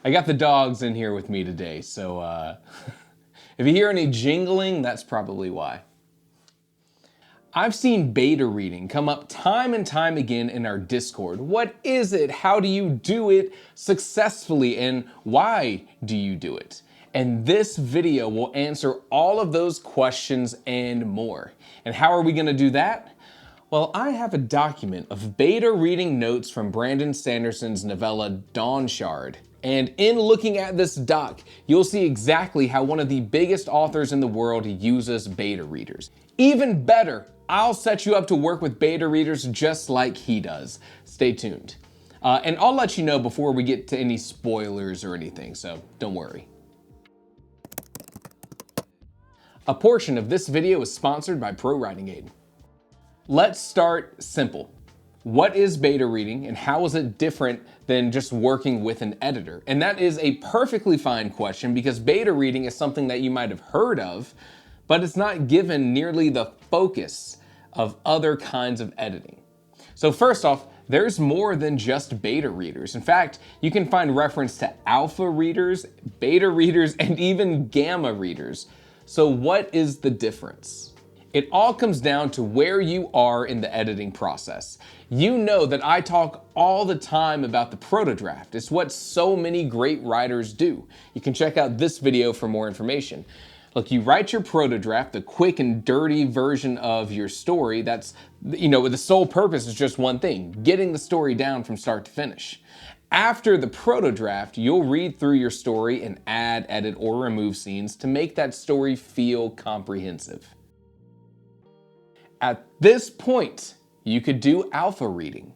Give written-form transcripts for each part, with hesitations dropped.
I got the dogs in here with me today, so if you hear any jingling, that's probably why. I've seen beta reading come up time and time again in our Discord. What is it? How do you do it successfully? And why do you do it? And this video will answer all of those questions and more. And how are we going to do that? Well, I have a document of beta reading notes from Brandon Sanderson's novella Dawn Shard. And in looking at this doc, you'll see exactly how one of the biggest authors in the world uses beta readers. Even better, I'll set you up to work with beta readers just like he does. Stay tuned. And I'll let you know before we get to any spoilers or anything, so don't worry. A portion of this video is sponsored by Pro Writing Aid. Let's start simple. What is beta reading and how is it different than just working with an editor? And that is a perfectly fine question because beta reading is something that you might have heard of, but it's not given nearly the focus of other kinds of editing. So first off, there's more than just beta readers. In fact, you can find reference to alpha readers, beta readers, and even gamma readers. So what is the difference? It all comes down to where you are in the editing process. You know that I talk all the time about the proto-draft. It's what so many great writers do. You can check out this video for more information. Look, you write your proto-draft, the quick and dirty version of your story. That's, the sole purpose is just one thing, getting the story down from start to finish. After the proto-draft, you'll read through your story and add, edit, or remove scenes to make that story feel comprehensive. At this point, you could do alpha reading.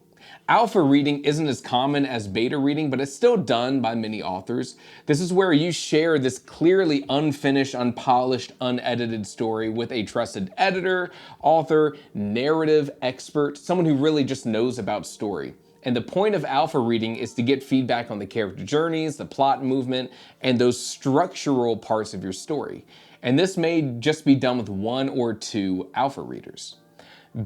Alpha reading isn't as common as beta reading, but it's still done by many authors. This is where you share this clearly unfinished, unpolished, unedited story with a trusted editor, author, narrative expert, someone who really just knows about story. And the point of alpha reading is to get feedback on the character journeys, the plot movement, and those structural parts of your story. And this may just be done with one or two alpha readers.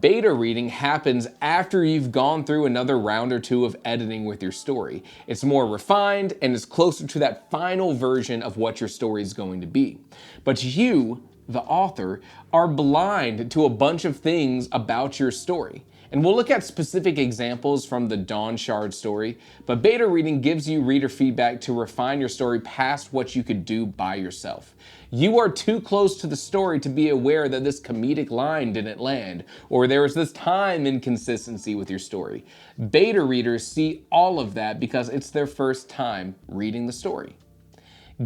Beta reading happens after you've gone through another round or two of editing with your story. It's more refined and is closer to that final version of what your story is going to be. But you, the author, are blind to a bunch of things about your story. And we'll look at specific examples from the Dawn Shard story, but beta reading gives you reader feedback to refine your story past what you could do by yourself. You are too close to the story to be aware that this comedic line didn't land, or there was this time inconsistency with your story. Beta readers see all of that because it's their first time reading the story.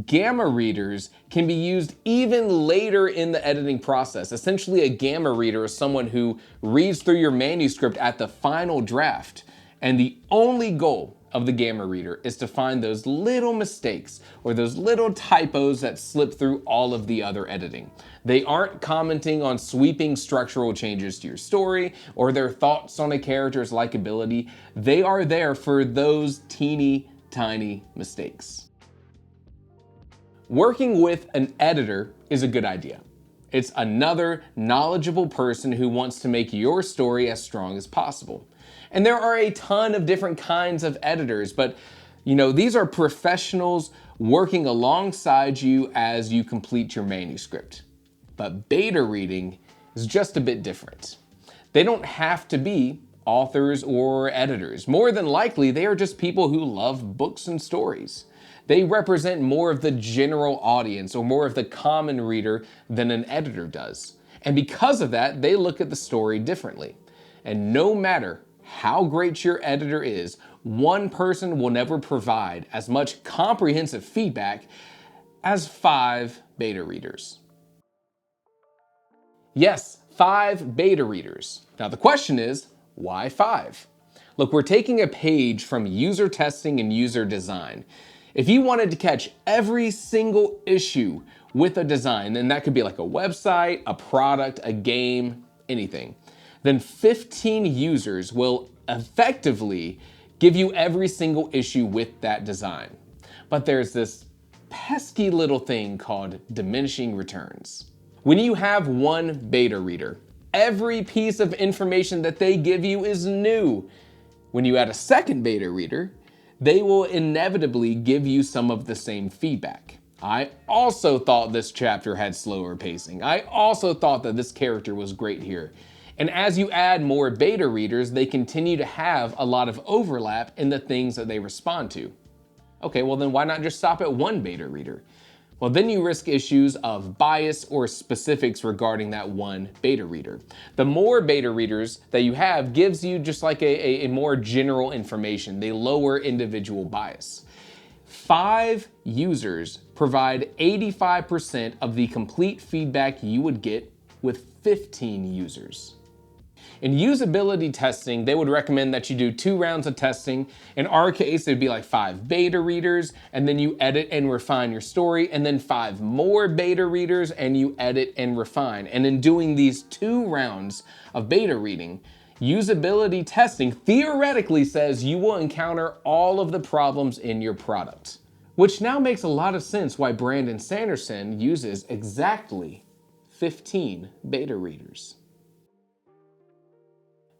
Gamma readers can be used even later in the editing process. Essentially, a gamma reader is someone who reads through your manuscript at the final draft, and the only goal of the gamma reader is to find those little mistakes or those little typos that slip through all of the other editing. They aren't commenting on sweeping structural changes to your story or their thoughts on a character's likability. They are there for those teeny tiny mistakes. Working with an editor is a good idea. It's another knowledgeable person who wants to make your story as strong as possible. And there are a ton of different kinds of editors, but these are professionals working alongside you as you complete your manuscript. But beta reading is just a bit different. They don't have to be authors or editors. More than likely, they are just people who love books and stories. They represent more of the general audience or more of the common reader than an editor does. And because of that, they look at the story differently. And no matter how great your editor is, one person will never provide as much comprehensive feedback as 5 beta readers. Yes, 5 beta readers. Now the question is, why 5? Look, we're taking a page from user testing and user design. If you wanted to catch every single issue with a design, then that could be like a website, a product, a game, anything, then 15 users will effectively give you every single issue with that design. But there's this pesky little thing called diminishing returns. When you have one beta reader, every piece of information that they give you is new. When you add a second beta reader, they will inevitably give you some of the same feedback. I also thought this chapter had slower pacing. I also thought that this character was great here. And as you add more beta readers, they continue to have a lot of overlap in the things that they respond to. Okay, well then why not just stop at one beta reader? Well, then you risk issues of bias or specifics regarding that one beta reader. The more beta readers that you have gives you just like a more general information. They lower individual bias. 5 users provide 85% of the complete feedback you would get with 15 users. In usability testing, they would recommend that you do 2 rounds of testing. In our case, it'd be like 5 beta readers, and then you edit and refine your story, and then 5 more beta readers, and you edit and refine. And in doing these 2 rounds of beta reading, usability testing theoretically says you will encounter all of the problems in your product. Which now makes a lot of sense why Brandon Sanderson uses exactly 15 beta readers.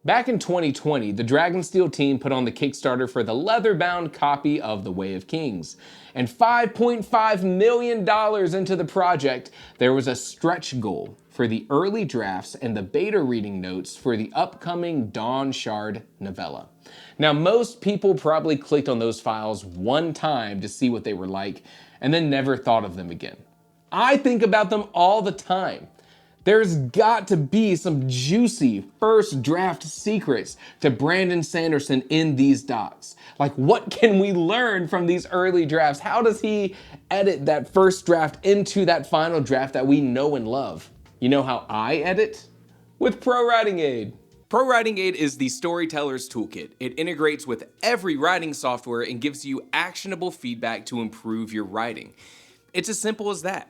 Back in 2020, the Dragonsteel team put on the Kickstarter for the leather-bound copy of The Way of Kings. And $5.5 million into the project, there was a stretch goal for the early drafts and the beta reading notes for the upcoming Dawn Shard novella. Now, most people probably clicked on those files one time to see what they were like, and then never thought of them again. I think about them all the time. There's got to be some juicy first draft secrets to Brandon Sanderson in these docs. Like, what can we learn from these early drafts? How does he edit that first draft into that final draft that we know and love? You know how I edit? With Pro Writing Aid. Pro Writing Aid is the storyteller's toolkit. It integrates with every writing software and gives you actionable feedback to improve your writing. It's as simple as that.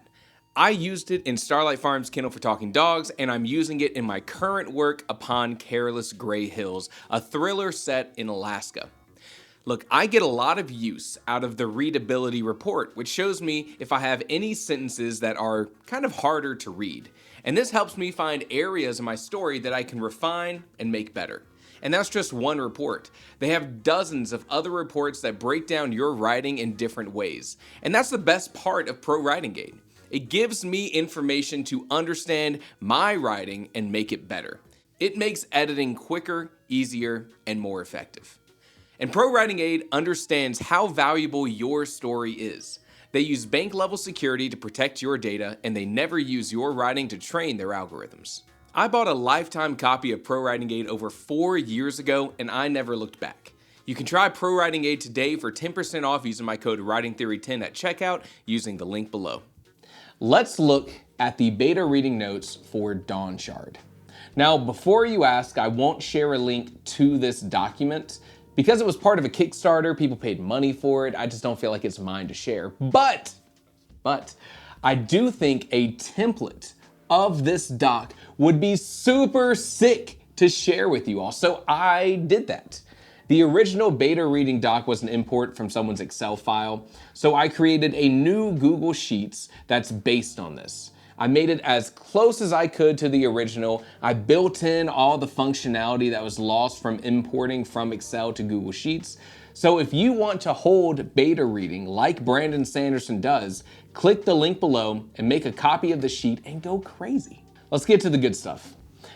I used it in Starlight Farm's Kennel for Talking Dogs, and I'm using it in my current work Upon Careless Gray Hills, a thriller set in Alaska. Look, I get a lot of use out of the readability report, which shows me if I have any sentences that are kind of harder to read. And this helps me find areas in my story that I can refine and make better. And that's just one report. They have dozens of other reports that break down your writing in different ways. And that's the best part of Pro Writing Aid. It gives me information to understand my writing and make it better. It makes editing quicker, easier, and more effective. And Pro Writing Aid understands how valuable your story is. They use bank-level security to protect your data, and they never use your writing to train their algorithms. I bought a lifetime copy of Pro Writing Aid over 4 years ago, and I never looked back. You can try Pro Writing Aid today for 10% off using my code WritingTheory10 at checkout using the link below. Let's look at the beta reading notes for Dawn Shard. Now, before you ask, I won't share a link to this document. Because it was part of a Kickstarter, people paid money for it. I just don't feel like it's mine to share. But I do think a template of this doc would be super sick to share with you all. So I did that. The original beta reading doc was an import from someone's Excel file. So I created a new Google Sheets that's based on this. I made it as close as I could to the original. I built in all the functionality that was lost from importing from Excel to Google Sheets. So if you want to hold beta reading like Brandon Sanderson does, click the link below and make a copy of the sheet and go crazy. Let's get to the good stuff.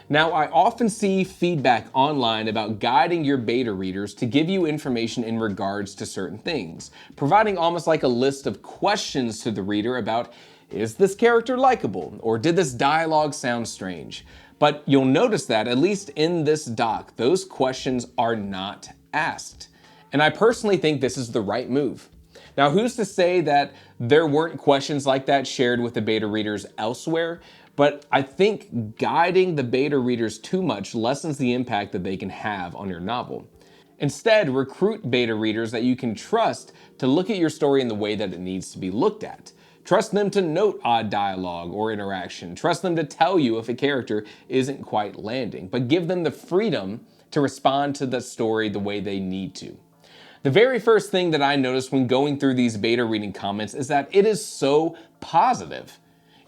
Now, I often see feedback online about guiding your beta readers to give you information in regards to certain things, providing almost like a list of questions to the reader about, is this character likable? Or did this dialogue sound strange? But you'll notice that, at least in this doc, those questions are not asked. And I personally think this is the right move. Now, who's to say that there weren't questions like that shared with the beta readers elsewhere? But I think guiding the beta readers too much lessens the impact that they can have on your novel. Instead, recruit beta readers that you can trust to look at your story in the way that it needs to be looked at. Trust them to note odd dialogue or interaction. Trust them to tell you if a character isn't quite landing, but give them the freedom to respond to the story the way they need to. The very first thing that I noticed when going through these beta reading comments is that it is so positive.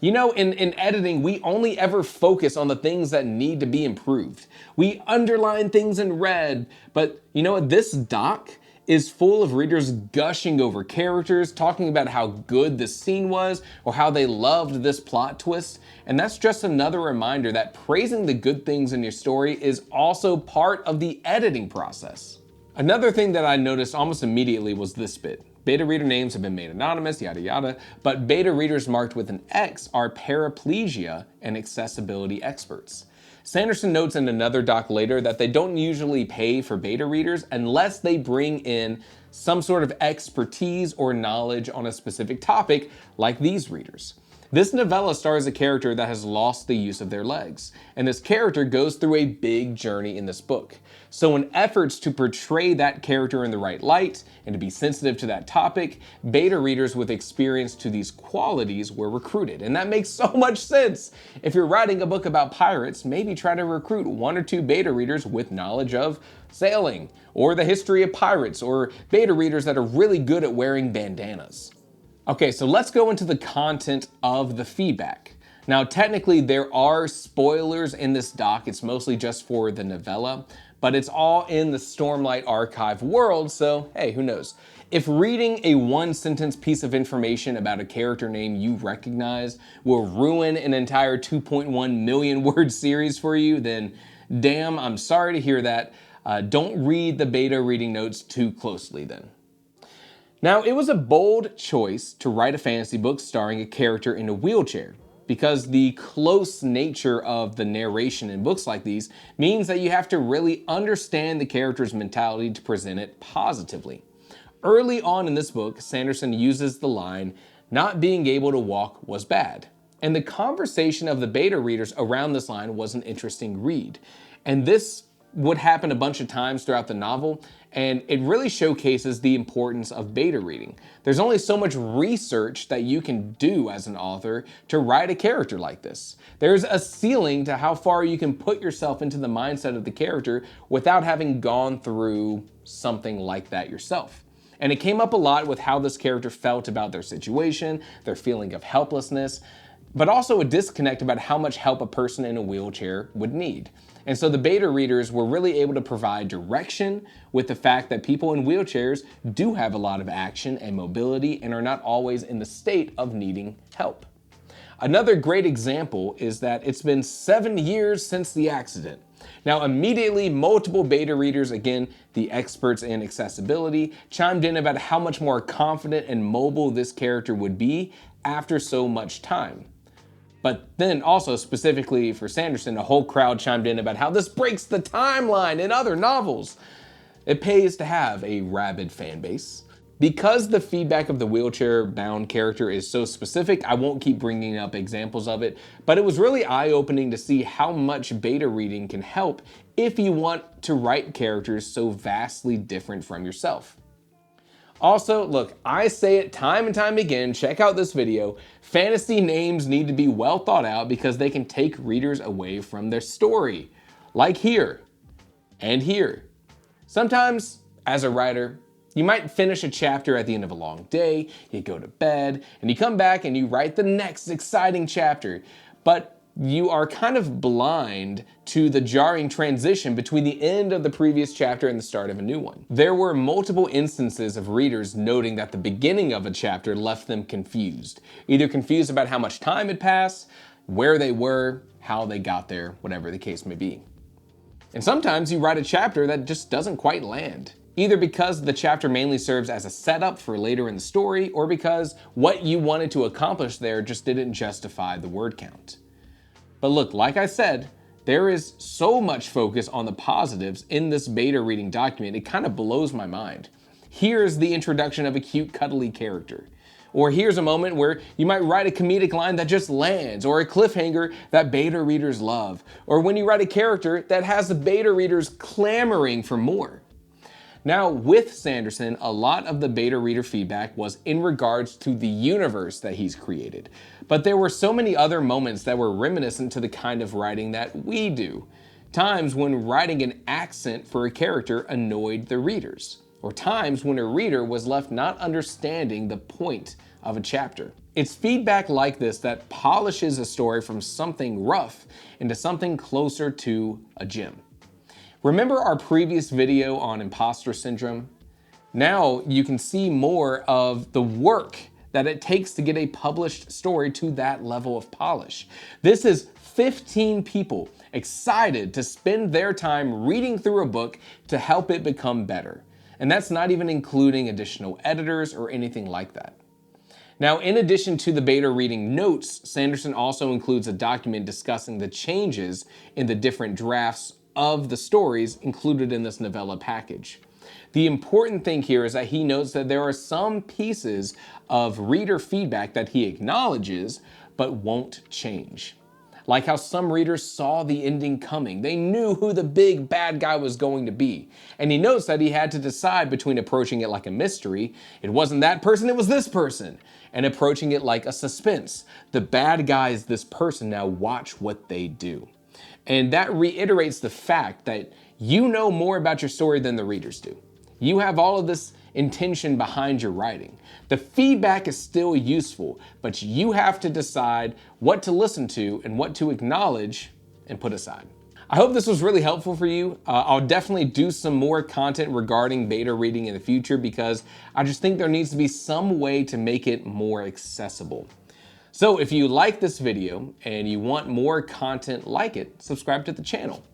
You know, in editing, we only ever focus on the things that need to be improved. We underline things in red, but you know what? This doc is full of readers gushing over characters, talking about how good this scene was or how they loved this plot twist. And that's just another reminder that praising the good things in your story is also part of the editing process. Another thing that I noticed almost immediately was this bit. Beta reader names have been made anonymous, yada yada, but beta readers marked with an X are paraplegia and accessibility experts. Sanderson notes in another doc later that they don't usually pay for beta readers unless they bring in some sort of expertise or knowledge on a specific topic, like these readers. This novella stars a character that has lost the use of their legs, and this character goes through a big journey in this book. So in efforts to portray that character in the right light and to be sensitive to that topic, beta readers with experience to these qualities were recruited. And that makes so much sense. If you're writing a book about pirates, maybe try to recruit 1 or 2 beta readers with knowledge of sailing, or the history of pirates, or beta readers that are really good at wearing bandanas. Okay, so let's go into the content of the feedback. Now, technically, there are spoilers in this doc. It's mostly just for the novella, but it's all in the Stormlight Archive world, so hey, who knows? If reading a 1-sentence piece of information about a character name you recognize will ruin an entire 2.1 million word series for you, then damn, I'm sorry to hear that. Don't read the beta reading notes too closely then. Now, it was a bold choice to write a fantasy book starring a character in a wheelchair, because the close nature of the narration in books like these means that you have to really understand the character's mentality to present it positively. Early on in this book, Sanderson uses the line, "Not being able to walk was bad." And the conversation of the beta readers around this line was an interesting read. And this would happen a bunch of times throughout the novel, and it really showcases the importance of beta reading. There's only so much research that you can do as an author to write a character like this. There's a ceiling to how far you can put yourself into the mindset of the character without having gone through something like that yourself. And it came up a lot with how this character felt about their situation, their feeling of helplessness, but also a disconnect about how much help a person in a wheelchair would need. And so the beta readers were really able to provide direction with the fact that people in wheelchairs do have a lot of action and mobility and are not always in the state of needing help. Another great example is that it's been 7 years since the accident. Now, immediately, multiple beta readers, again, the experts in accessibility, chimed in about how much more confident and mobile this character would be after so much time. But then also specifically for Sanderson, a whole crowd chimed in about how this breaks the timeline in other novels. It pays to have a rabid fan base. Because the feedback of the wheelchair-bound character is so specific, I won't keep bringing up examples of it, but it was really eye-opening to see how much beta reading can help if you want to write characters so vastly different from yourself. Also, look, I say it time and time again, check out this video, fantasy names need to be well thought out because they can take readers away from their story. Like here, and here. Sometimes, as a writer, you might finish a chapter at the end of a long day, you go to bed, and you come back and you write the next exciting chapter, but you are kind of blind to the jarring transition between the end of the previous chapter and the start of a new one. There were multiple instances of readers noting that the beginning of a chapter left them confused. Either confused about how much time had passed, where they were, how they got there, whatever the case may be. And sometimes you write a chapter that just doesn't quite land. Either because the chapter mainly serves as a setup for later in the story, or because what you wanted to accomplish there just didn't justify the word count. But look, like I said, there is so much focus on the positives in this beta reading document, it kind of blows my mind. Here's the introduction of a cute, cuddly character. Or here's a moment where you might write a comedic line that just lands, or a cliffhanger that beta readers love. Or when you write a character that has the beta readers clamoring for more. Now, with Sanderson, a lot of the beta reader feedback was in regards to the universe that he's created. But there were so many other moments that were reminiscent to the kind of writing that we do. Times when writing an accent for a character annoyed the readers. Or times when a reader was left not understanding the point of a chapter. It's feedback like this that polishes a story from something rough into something closer to a gem. Remember our previous video on imposter syndrome? Now you can see more of the work that it takes to get a published story to that level of polish. This is 15 people excited to spend their time reading through a book to help it become better. And that's not even including additional editors or anything like that. Now, in addition to the beta reading notes, Sanderson also includes a document discussing the changes in the different drafts of the stories included in this novella package. The important thing here is that he notes that there are some pieces of reader feedback that he acknowledges but won't change. Like how some readers saw the ending coming. They knew who the big bad guy was going to be. And he notes that he had to decide between approaching it like a mystery, it wasn't that person, it was this person, and approaching it like a suspense. The bad guy is this person, now watch what they do. And that reiterates the fact that you know more about your story than the readers do. You have all of this intention behind your writing. The feedback is still useful, but you have to decide what to listen to and what to acknowledge and put aside. I hope this was really helpful for you. I'll definitely do some more content regarding beta reading in the future because I just think there needs to be some way to make it more accessible. So if you like this video and you want more content like it, subscribe to the channel.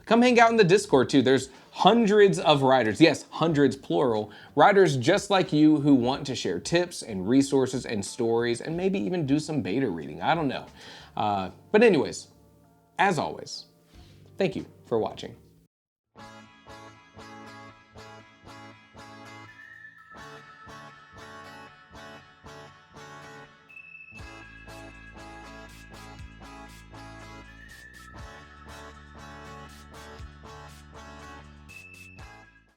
Come hang out in the Discord too. There's hundreds of writers, yes, hundreds plural, writers just like you who want to share tips and resources and stories and maybe even do some beta reading. I don't know. But anyways, as always, thank you for watching.